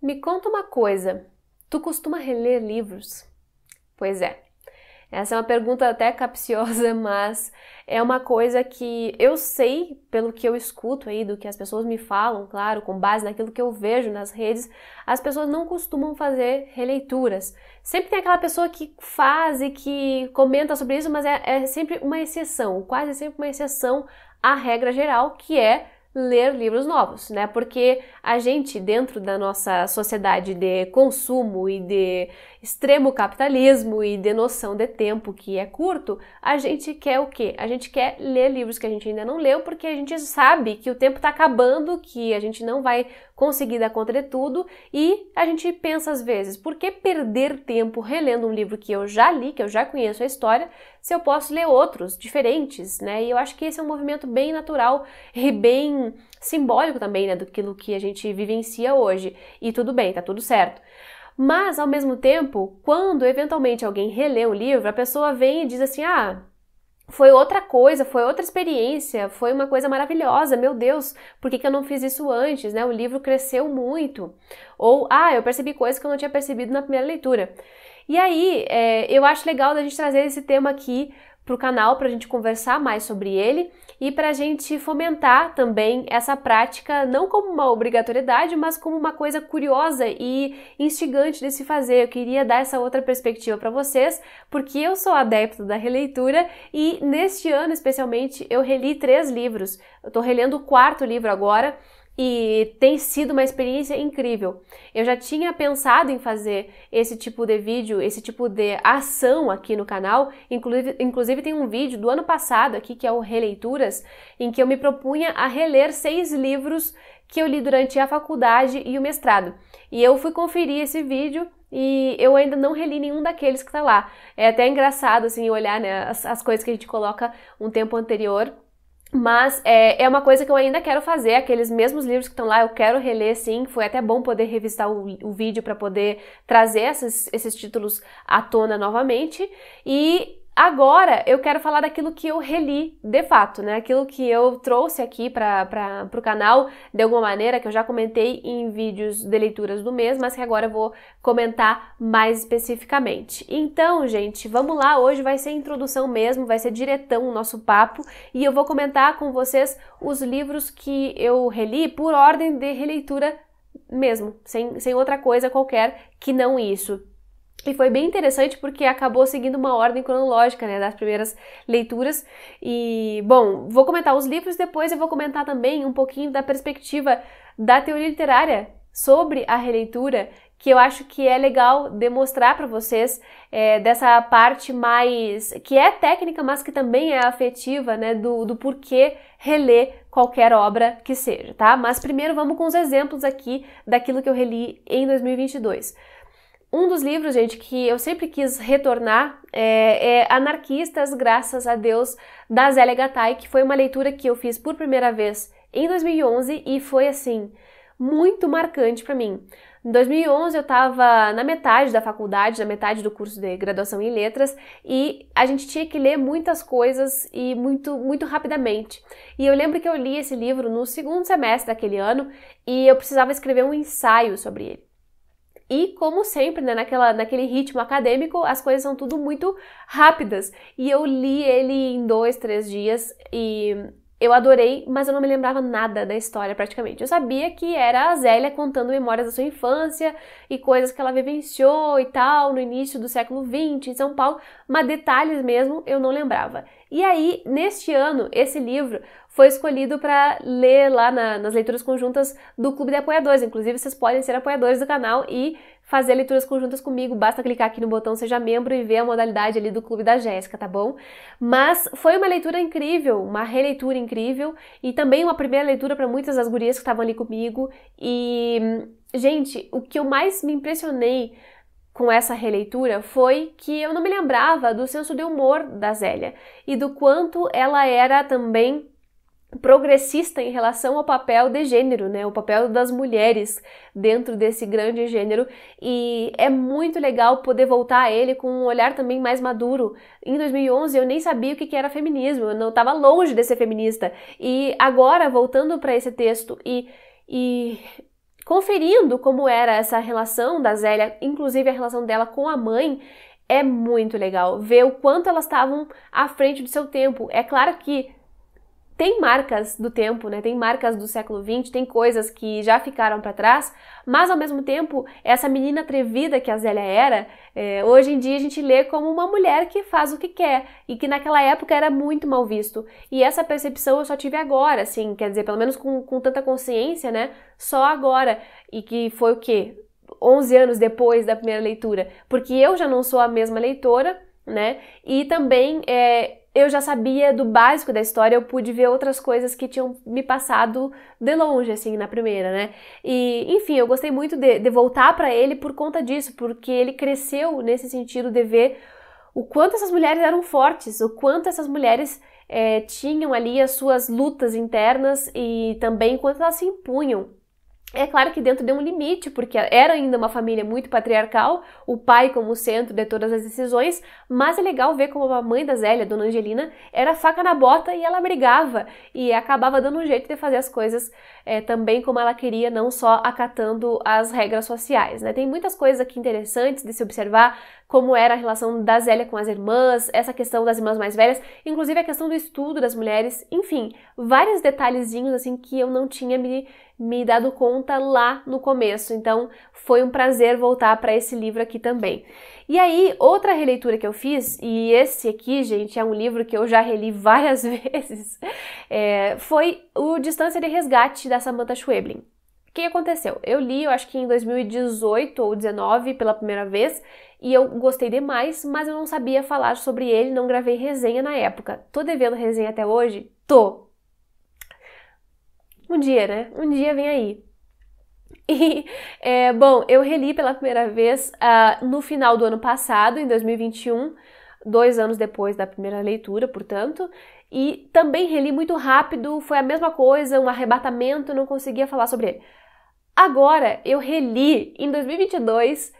Me conta uma coisa, tu costuma reler livros? Pois é, essa é uma pergunta até capciosa, mas é uma coisa que eu sei, pelo que eu escuto aí, do que as pessoas me falam, claro, com base naquilo que eu vejo nas redes, as pessoas não costumam fazer releituras. Sempre tem aquela pessoa que faz e que comenta sobre isso, mas é sempre uma exceção, quase sempre uma exceção à regra geral, que é ler livros novos, né? Porque a gente, dentro da nossa sociedade de consumo e de extremo capitalismo e de noção de tempo que é curto, a gente quer o quê? A gente quer ler livros que a gente ainda não leu, porque a gente sabe que o tempo está acabando, que a gente não vai conseguir dar conta de tudo, e a gente pensa às vezes, por que perder tempo relendo um livro que eu já li, que eu já conheço a história, se eu posso ler outros, diferentes, né? E eu acho que esse é um movimento bem natural e bem simbólico também, né, daquilo que a gente vivencia hoje. E tudo bem, tá tudo certo. Mas, ao mesmo tempo, quando eventualmente alguém relê um livro, a pessoa vem e diz assim, foi outra coisa, foi outra experiência, foi uma coisa maravilhosa, meu Deus, por que eu não fiz isso antes, né? O livro cresceu muito. Ou, eu percebi coisas que eu não tinha percebido na primeira leitura. E aí, eu acho legal da gente trazer esse tema aqui para o canal, para a gente conversar mais sobre ele e para a gente fomentar também essa prática, não como uma obrigatoriedade, mas como uma coisa curiosa e instigante de se fazer. Eu queria dar essa outra perspectiva para vocês, porque eu sou adepta da releitura e neste ano, especialmente, eu reli 3 livros. Eu estou relendo o 4º livro agora, e tem sido uma experiência incrível. Eu já tinha pensado em fazer esse tipo de vídeo, esse tipo de ação aqui no canal, inclusive tem um vídeo do ano passado aqui, que é o Releituras, em que eu me propunha a reler 6 livros que eu li durante a faculdade e o mestrado. E eu fui conferir esse vídeo e eu ainda não reli nenhum daqueles que tá lá. É até engraçado, assim, olhar, né, as coisas que a gente coloca um tempo anterior. Mas é uma coisa que eu ainda quero fazer, aqueles mesmos livros que estão lá, eu quero reler sim, foi até bom poder revisitar o vídeo para poder trazer esses títulos à tona novamente. E agora eu quero falar daquilo que eu reli de fato, né? Aquilo que eu trouxe aqui para o canal de alguma maneira, que eu já comentei em vídeos de leituras do mês, mas que agora eu vou comentar mais especificamente. Então, gente, vamos lá, hoje vai ser introdução mesmo, vai ser diretão o nosso papo e eu vou comentar com vocês os livros que eu reli por ordem de releitura mesmo, sem outra coisa qualquer que não isso. E foi bem interessante porque acabou seguindo uma ordem cronológica, né, das primeiras leituras. E, bom, vou comentar os livros, depois eu vou comentar também um pouquinho da perspectiva da teoria literária sobre a releitura, que eu acho que é legal demonstrar para vocês dessa parte mais, que é técnica, mas que também é afetiva, né, do porquê reler qualquer obra que seja, tá? Mas primeiro vamos com os exemplos aqui daquilo que eu reli em 2022. Um dos livros, gente, que eu sempre quis retornar é Anarquistas, Graças a Deus, da Zélia Gattai, que foi uma leitura que eu fiz por primeira vez em 2011 e foi, assim, muito marcante para mim. Em 2011 eu estava na metade da faculdade, na metade do curso de graduação em letras e a gente tinha que ler muitas coisas e muito rapidamente. E eu lembro que eu li esse livro no 2º semestre daquele ano e eu precisava escrever um ensaio sobre ele. E, como sempre, né, naquele ritmo acadêmico, as coisas são tudo muito rápidas. E eu li ele em 2, 3 dias e eu adorei, mas eu não me lembrava nada da história praticamente. Eu sabia que era a Zélia contando memórias da sua infância e coisas que ela vivenciou e tal, no início do século XX em São Paulo, mas detalhes mesmo eu não lembrava. E aí, neste ano, esse livro foi escolhido para ler lá nas leituras conjuntas do Clube de Apoiadores. Inclusive, vocês podem ser apoiadores do canal e fazer leituras conjuntas comigo. Basta clicar aqui no botão Seja Membro e ver a modalidade ali do Clube da Jéssica, tá bom? Mas foi uma leitura incrível, uma releitura incrível e também uma primeira leitura para muitas das gurias que estavam ali comigo. E, gente, o que eu mais me impressionei com essa releitura foi que eu não me lembrava do senso de humor da Zélia e do quanto ela era também progressista em relação ao papel de gênero, né? O papel das mulheres dentro desse grande gênero, e é muito legal poder voltar a ele com um olhar também mais maduro. Em 2011 eu nem sabia o que era feminismo, eu não estava longe de ser feminista, e agora voltando para esse texto e conferindo como era essa relação da Zélia, inclusive a relação dela com a mãe, é muito legal ver o quanto elas estavam à frente do seu tempo. É claro que tem marcas do tempo, né? Tem marcas do século XX, tem coisas que já ficaram para trás, mas ao mesmo tempo, essa menina atrevida que a Zélia era, hoje em dia a gente lê como uma mulher que faz o que quer e que naquela época era muito mal visto. E essa percepção eu só tive agora, assim, quer dizer, pelo menos com tanta consciência, né? Só agora. E que foi o quê? 11 anos depois da primeira leitura. Porque eu já não sou a mesma leitora, né? E também eu já sabia do básico da história, eu pude ver outras coisas que tinham me passado de longe, assim, na primeira, né? E, enfim, eu gostei muito de voltar para ele por conta disso, porque ele cresceu nesse sentido de ver o quanto essas mulheres eram fortes, o quanto essas mulheres tinham ali as suas lutas internas e também quanto elas se impunham. É claro que dentro de um limite, porque era ainda uma família muito patriarcal, o pai como centro de todas as decisões, mas é legal ver como a mãe da Zélia, Dona Angelina, era faca na bota e ela brigava e acabava dando um jeito de fazer as coisas também como ela queria, não só acatando as regras sociais, né? Tem muitas coisas aqui interessantes de se observar, como era a relação da Zélia com as irmãs, essa questão das irmãs mais velhas, inclusive a questão do estudo das mulheres, enfim, vários detalhezinhos assim que eu não tinha me dado conta lá no começo, então foi um prazer voltar para esse livro aqui também. E aí, outra releitura que eu fiz, e esse aqui, gente, é um livro que eu já reli várias vezes, foi o Distância de Resgate, da Samantha Schweblin. O que aconteceu? Eu li, eu acho que em 2018 ou 2019 pela primeira vez, e eu gostei demais, mas eu não sabia falar sobre ele, não gravei resenha na época. Tô devendo resenha até hoje? Tô! Um dia, né? Um dia vem aí. E, bom, eu reli pela primeira vez no final do ano passado, em 2021, 2 anos depois da primeira leitura, portanto, e também reli muito rápido, foi a mesma coisa, um arrebatamento, não conseguia falar sobre ele. Agora, eu reli em 2022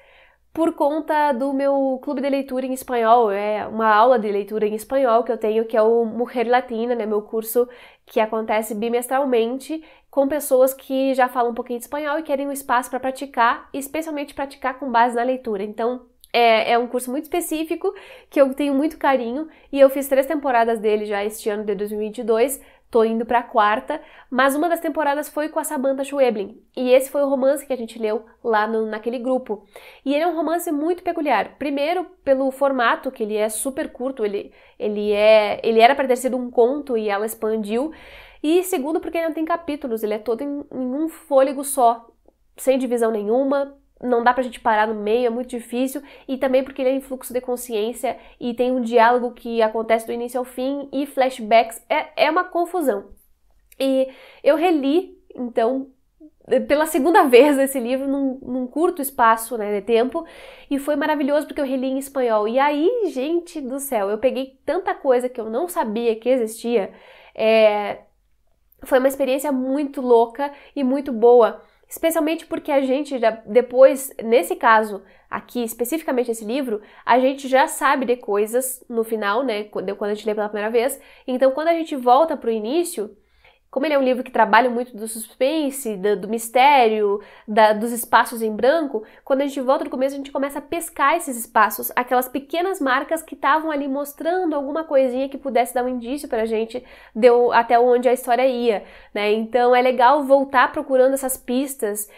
por conta do meu clube de leitura em espanhol, uma aula de leitura em espanhol que eu tenho, que é o Mujer Latina, né, meu curso que acontece bimestralmente com pessoas que já falam um pouquinho de espanhol e querem um espaço para praticar, especialmente praticar com base na leitura. Então, é um curso muito específico que eu tenho muito carinho e eu fiz 3 temporadas dele já este ano de 2022, tô indo pra 4ª, mas uma das temporadas foi com a Samantha Schweblin, e esse foi o romance que a gente leu lá naquele grupo. E ele é um romance muito peculiar, primeiro pelo formato, que ele é super curto, ele era para ter sido um conto e ela expandiu, e segundo porque ele não tem capítulos, ele é todo em um fôlego só, sem divisão nenhuma, não dá pra gente parar no meio, é muito difícil, e também porque ele é em fluxo de consciência e tem um diálogo que acontece do início ao fim e flashbacks, é uma confusão. E eu reli, então, pela segunda vez esse livro num curto espaço, né, de tempo, e foi maravilhoso porque eu reli em espanhol. E aí, gente do céu, eu peguei tanta coisa que eu não sabia que existia, foi uma experiência muito louca e muito boa. Especialmente porque a gente já depois, nesse caso aqui, especificamente esse livro, a gente já sabe de coisas no final, né, quando a gente lê pela primeira vez. Então, quando a gente volta pro início, como ele é um livro que trabalha muito do suspense, do mistério, dos espaços em branco, quando a gente volta do começo, a gente começa a pescar esses espaços, aquelas pequenas marcas que estavam ali mostrando alguma coisinha que pudesse dar um indício pra gente até onde a história ia, né? Então é legal voltar procurando essas pistas,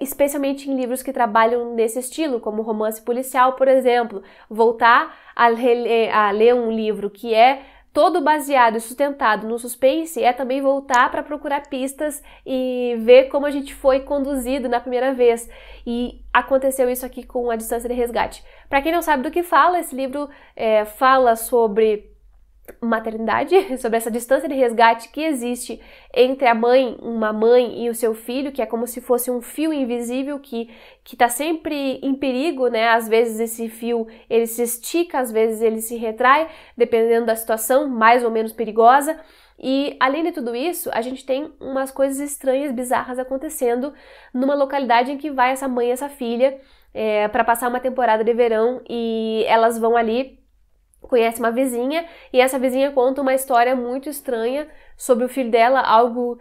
especialmente em livros que trabalham nesse estilo, como romance policial, por exemplo. Voltar a ler um livro que é todo baseado e sustentado no suspense é também voltar para procurar pistas e ver como a gente foi conduzido na primeira vez. E aconteceu isso aqui com A Distância de Resgate. Para quem não sabe do que fala, esse livro fala sobre maternidade, sobre essa distância de resgate que existe entre uma mãe e o seu filho, que é como se fosse um fio invisível que está sempre em perigo, né? Às vezes esse fio ele se estica, às vezes ele se retrai, dependendo da situação, mais ou menos perigosa. E além de tudo isso, a gente tem umas coisas estranhas, bizarras acontecendo numa localidade em que vai essa mãe e essa filha para passar uma temporada de verão, e elas vão ali conhece uma vizinha e essa vizinha conta uma história muito estranha sobre o filho dela, algo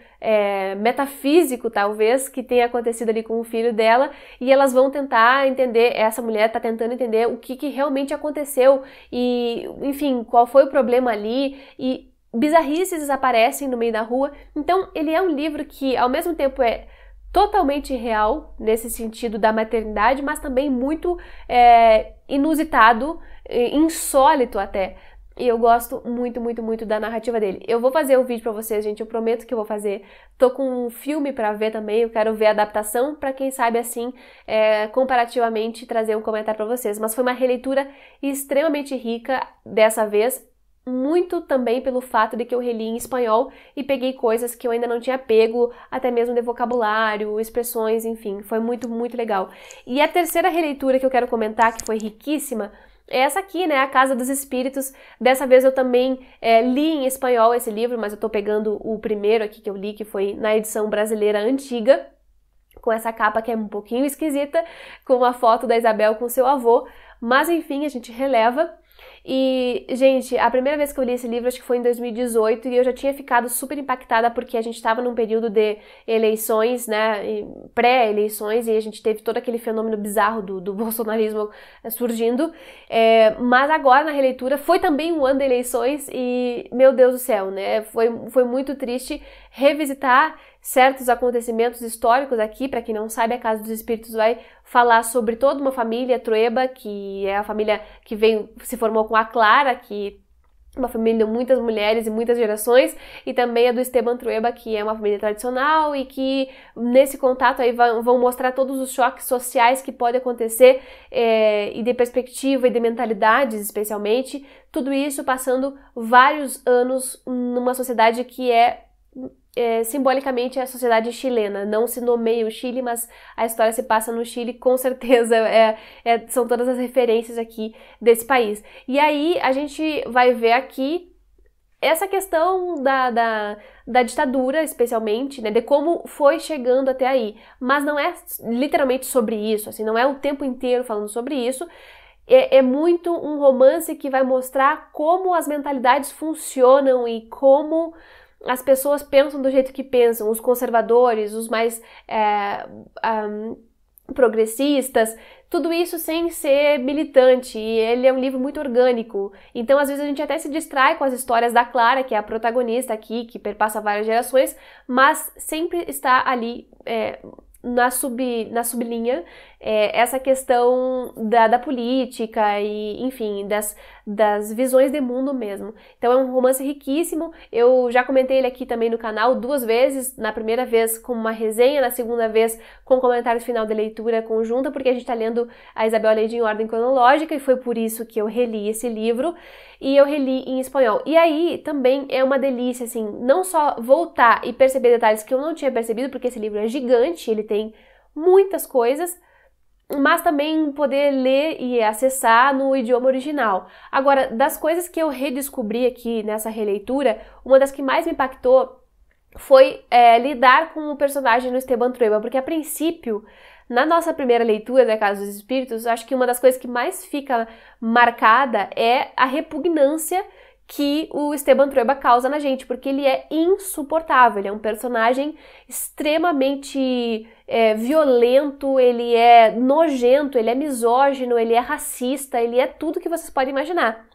metafísico talvez, que tenha acontecido ali com o filho dela, e elas vão tentar entender, essa mulher está tentando entender o que realmente aconteceu e, enfim, qual foi o problema ali, e bizarrices aparecem no meio da rua. Então ele é um livro que ao mesmo tempo é totalmente real, nesse sentido da maternidade, mas também muito inusitado, insólito até. E eu gosto muito, muito, muito da narrativa dele. Eu vou fazer o vídeo pra vocês, gente, eu prometo que eu vou fazer. Tô com um filme pra ver também, eu quero ver a adaptação, pra quem sabe assim, comparativamente, trazer um comentário pra vocês. Mas foi uma releitura extremamente rica dessa vez, muito também pelo fato de que eu reli em espanhol e peguei coisas que eu ainda não tinha pego, até mesmo de vocabulário, expressões, enfim, foi muito, muito legal. E a terceira releitura que eu quero comentar, que foi riquíssima, é essa aqui, né, A Casa dos Espíritos. Dessa vez eu também li em espanhol esse livro, mas eu tô pegando o primeiro aqui que eu li, que foi na edição brasileira antiga, com essa capa que é um pouquinho esquisita, com uma foto da Isabel com seu avô, mas enfim, a gente releva. E, gente, a primeira vez que eu li esse livro, acho que foi em 2018, e eu já tinha ficado super impactada porque a gente estava num período de eleições, né, pré-eleições, e a gente teve todo aquele fenômeno bizarro do bolsonarismo surgindo, mas agora na releitura foi também um ano de eleições e, meu Deus do céu, né, foi muito triste revisitar certos acontecimentos históricos aqui. Para quem não sabe, a Casa dos Espíritos vai falar sobre toda uma família Trueba, que é a família que se formou com a Clara, que é uma família de muitas mulheres e muitas gerações, e também a do Esteban Trueba, que é uma família tradicional e que nesse contato aí vão mostrar todos os choques sociais que podem acontecer, e de perspectiva e de mentalidades especialmente, tudo isso passando vários anos numa sociedade que simbolicamente é a sociedade chilena. Não se nomeia o Chile, mas a história se passa no Chile, com certeza. São todas as referências aqui desse país. E aí a gente vai ver aqui essa questão da ditadura, especialmente, né, de como foi chegando até aí. Mas não é literalmente sobre isso, assim, não é o tempo inteiro falando sobre isso. É muito um romance que vai mostrar como as mentalidades funcionam e como as pessoas pensam do jeito que pensam, os conservadores, os mais progressistas, tudo isso sem ser militante, e ele é um livro muito orgânico, então às vezes a gente até se distrai com as histórias da Clara, que é a protagonista aqui, que perpassa várias gerações, mas sempre está ali na sublinha essa questão da política e, enfim, das visões de mundo mesmo. Então é um romance riquíssimo. Eu já comentei ele aqui também no canal 2 vezes, na primeira vez com uma resenha, na segunda vez com comentário final de leitura conjunta, porque a gente está lendo a Isabel Allende em ordem cronológica, e foi por isso que eu reli esse livro, e eu reli em espanhol. E aí também é uma delícia, assim, não só voltar e perceber detalhes que eu não tinha percebido, porque esse livro é gigante, ele tem muitas coisas, mas também poder ler e acessar no idioma original. Agora, das coisas que eu redescobri aqui nessa releitura, uma das que mais me impactou foi lidar com o personagem do Esteban Trueba, porque a princípio, na nossa primeira leitura da Casa dos Espíritos, acho que uma das coisas que mais fica marcada é a repugnância que o Esteban Trueba causa na gente, porque ele é insuportável, ele é um personagem extremamente violento, ele é nojento, ele é misógino, ele é racista, ele é tudo que vocês podem imaginar.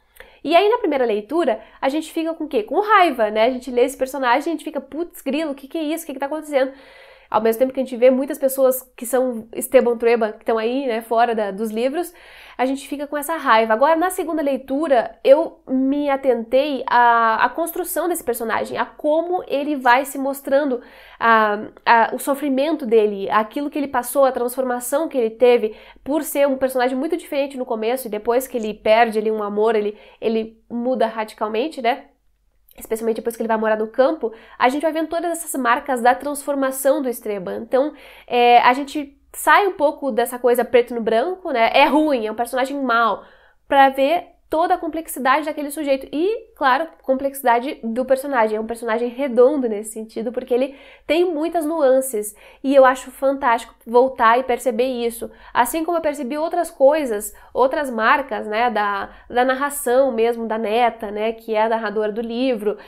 E aí na primeira leitura, a gente fica com o quê? Com raiva, né? A gente lê esse personagem e a gente fica, putz, grilo, o que é isso? O que tá acontecendo? Ao mesmo tempo que a gente vê muitas pessoas que são Esteban Trueba, que estão aí, né, fora dos livros, a gente fica com essa raiva. Agora, na segunda leitura, eu me atentei à construção desse personagem, a como ele vai se mostrando, o sofrimento dele, aquilo que ele passou, a transformação que ele teve, por ser um personagem muito diferente no começo, e depois que ele perde ali um amor, ele muda radicalmente, né? Especialmente depois que ele vai morar no campo, a gente vai vendo todas essas marcas da transformação do Esteban. Então, a gente sai um pouco dessa coisa preto no branco, né? É ruim, é um personagem mau, pra ver toda a complexidade daquele sujeito e, claro, complexidade do personagem. É um personagem redondo nesse sentido, porque ele tem muitas nuances e eu acho fantástico voltar e perceber isso. Assim como eu percebi outras coisas, outras marcas, né, da narração mesmo, da Neta, né, que é a narradora do livro,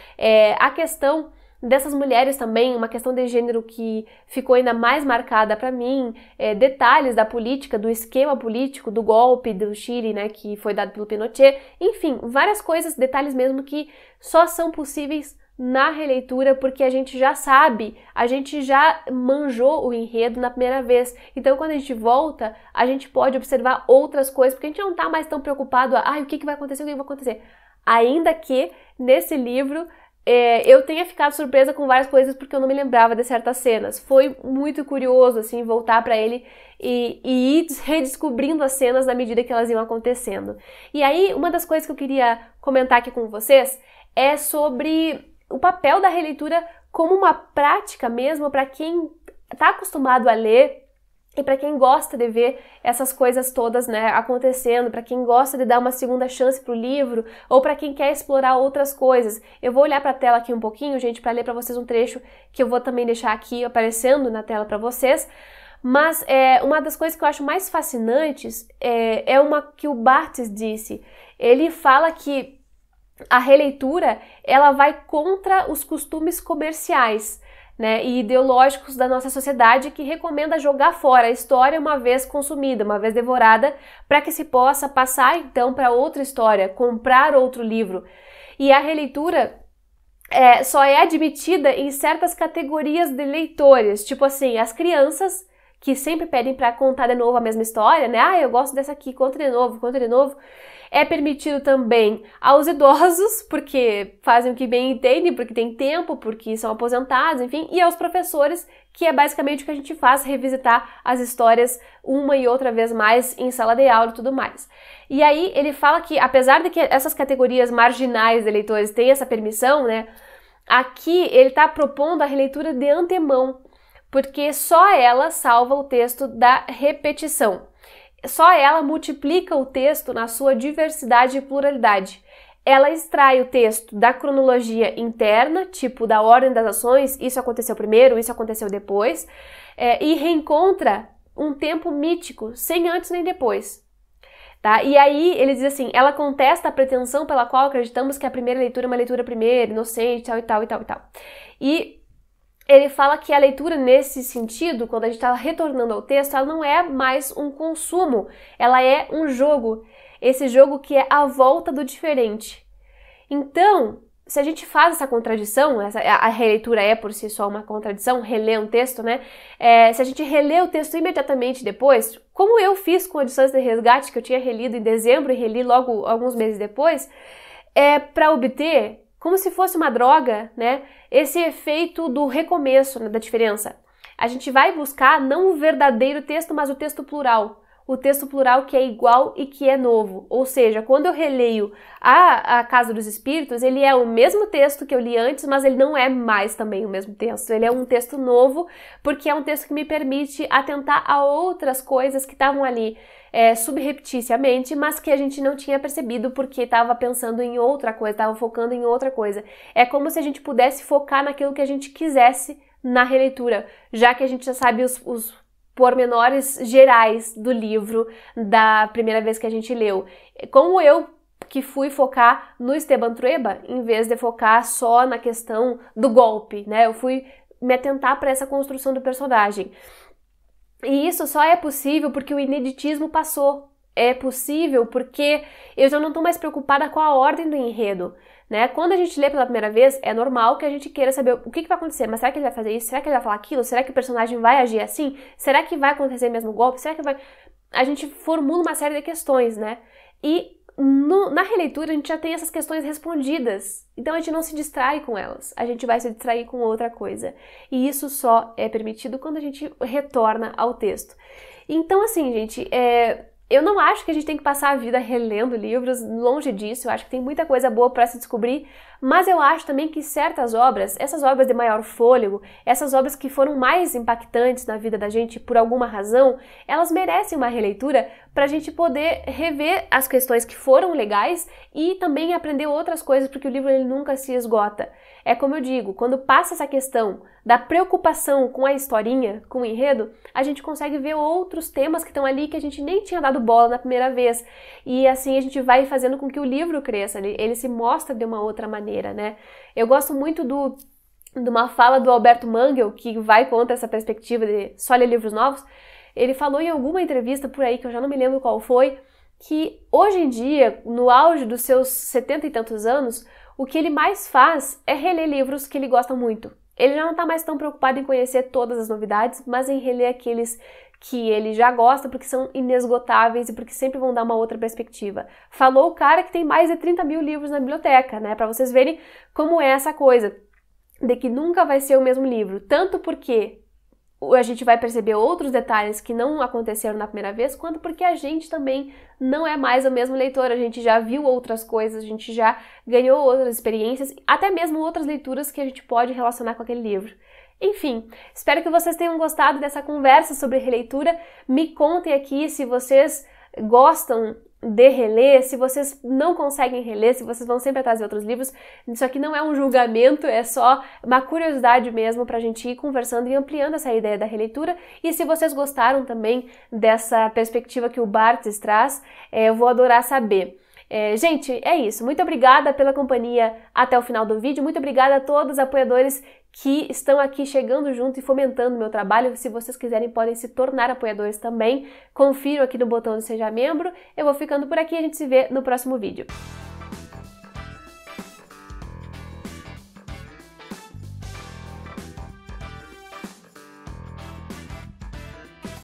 a questão dessas mulheres também, uma questão de gênero que ficou ainda mais marcada para mim, detalhes da política, do esquema político, do golpe do Chile, né, que foi dado pelo Pinochet, enfim, várias coisas, detalhes mesmo que só são possíveis na releitura, porque a gente já sabe, a gente já manjou o enredo na primeira vez. Então, quando a gente volta, a gente pode observar outras coisas, porque a gente não tá mais tão preocupado, o que vai acontecer, o que vai acontecer. Ainda que, nesse livro, eu tenha ficado surpresa com várias coisas porque eu não me lembrava de certas cenas. Foi muito curioso, assim, voltar para ele e ir redescobrindo as cenas na medida que elas iam acontecendo. E aí, uma das coisas que eu queria comentar aqui com vocês é sobre o papel da releitura como uma prática mesmo para quem está acostumado a ler e para quem gosta de ver essas coisas todas, né, acontecendo, para quem gosta de dar uma segunda chance para o livro, ou para quem quer explorar outras coisas. Eu vou olhar para a tela aqui um pouquinho, gente, para ler para vocês um trecho que eu vou também deixar aqui aparecendo na tela para vocês. Mas uma das coisas que eu acho mais fascinantes é uma que o Barthes disse. Ele fala que a releitura ela vai contra os costumes comerciais, né, e ideológicos da nossa sociedade, que recomenda jogar fora a história uma vez consumida, uma vez devorada, para que se possa passar então para outra história, comprar outro livro. E a releitura só é admitida em certas categorias de leitores, tipo assim, as crianças que sempre pedem para contar de novo a mesma história, né? Eu gosto dessa aqui, conta de novo, conta de novo. É permitido também aos idosos, porque fazem o que bem entendem, porque tem tempo, porque são aposentados, enfim, e aos professores, que é basicamente o que a gente faz, revisitar as histórias uma e outra vez mais em sala de aula e tudo mais. E aí ele fala que, apesar de que essas categorias marginais de leitores têm essa permissão, né, aqui ele está propondo a releitura de antemão, porque só ela salva o texto da repetição. Só ela multiplica o texto na sua diversidade e pluralidade. Ela extrai o texto da cronologia interna, tipo da ordem das ações, isso aconteceu primeiro, isso aconteceu depois, e reencontra um tempo mítico, sem antes nem depois. Tá? E aí ele diz assim, ela contesta a pretensão pela qual acreditamos que a primeira leitura é uma leitura primeira, inocente, tal e tal e tal e tal. E ele fala que a leitura nesse sentido, quando a gente está retornando ao texto, ela não é mais um consumo, ela é um jogo. Esse jogo que é a volta do diferente. Então, se a gente faz essa contradição, a releitura é por si só uma contradição, reler um texto, né? Se a gente relê o texto imediatamente depois, como eu fiz com Edições de Resgate, que eu tinha relido em dezembro e reli logo alguns meses depois, para obter, como se fosse uma droga, né, esse efeito do recomeço, né, da diferença. A gente vai buscar não o verdadeiro texto, mas o texto plural. O texto plural que é igual e que é novo. Ou seja, quando eu releio a Casa dos Espíritos, ele é o mesmo texto que eu li antes, mas ele não é mais também o mesmo texto. Ele é um texto novo, porque é um texto que me permite atentar a outras coisas que estavam ali subrepticiamente, mas que a gente não tinha percebido porque estava pensando em outra coisa, estava focando em outra coisa. É como se a gente pudesse focar naquilo que a gente quisesse na releitura, já que a gente já sabe os pormenores gerais do livro da primeira vez que a gente leu. Como eu que fui focar no Esteban Trueba, em vez de focar só na questão do golpe, né? Eu fui me atentar para essa construção do personagem. E isso só é possível porque o ineditismo passou. É possível porque eu já não estou mais preocupada com a ordem do enredo, né? Quando a gente lê pela primeira vez, é normal que a gente queira saber o que vai acontecer, mas será que ele vai fazer isso? Será que ele vai falar aquilo? Será que o personagem vai agir assim? Será que vai acontecer mesmo o golpe? Será que vai... A gente formula uma série de questões, né? E na releitura a gente já tem essas questões respondidas, então a gente não se distrai com elas, a gente vai se distrair com outra coisa. E isso só é permitido quando a gente retorna ao texto. Então assim, gente, Eu não acho que a gente tem que passar a vida relendo livros, longe disso, eu acho que tem muita coisa boa para se descobrir, mas eu acho também que certas obras, essas obras de maior fôlego, essas obras que foram mais impactantes na vida da gente por alguma razão, elas merecem uma releitura para a gente poder rever as questões que foram legais e também aprender outras coisas, porque o livro ele nunca se esgota. É como eu digo, quando passa essa questão da preocupação com a historinha, com o enredo, a gente consegue ver outros temas que estão ali que a gente nem tinha dado bola na primeira vez. E assim a gente vai fazendo com que o livro cresça, ele se mostra de uma outra maneira, né? Eu gosto muito de uma fala do Alberto Mangel, que vai contra essa perspectiva de só ler livros novos. Ele falou em alguma entrevista por aí, que eu já não me lembro qual foi, que hoje em dia, no auge dos seus 70 e tantos anos, o que ele mais faz é reler livros que ele gosta muito. Ele já não está mais tão preocupado em conhecer todas as novidades, mas em reler aqueles que ele já gosta porque são inesgotáveis e porque sempre vão dar uma outra perspectiva. Falou o cara que tem mais de 30 mil livros na biblioteca, né? Para vocês verem como é essa coisa de que nunca vai ser o mesmo livro. Tanto porque a gente vai perceber outros detalhes que não aconteceram na primeira vez, quanto porque a gente também não é mais o mesmo leitor, a gente já viu outras coisas, a gente já ganhou outras experiências, até mesmo outras leituras que a gente pode relacionar com aquele livro. Enfim, espero que vocês tenham gostado dessa conversa sobre releitura. Me contem aqui se vocês gostam de reler, se vocês não conseguem reler, se vocês vão sempre atrás de outros livros. Isso aqui não é um julgamento, é só uma curiosidade mesmo pra gente ir conversando e ampliando essa ideia da releitura. E se vocês gostaram também dessa perspectiva que o Barthes traz, eu vou adorar saber. Gente, é isso. Muito obrigada pela companhia até o final do vídeo. Muito obrigada a todos os apoiadores que estão aqui chegando junto e fomentando o meu trabalho. Se vocês quiserem, podem se tornar apoiadores também. Confiram aqui no botão de Seja Membro. Eu vou ficando por aqui e a gente se vê no próximo vídeo.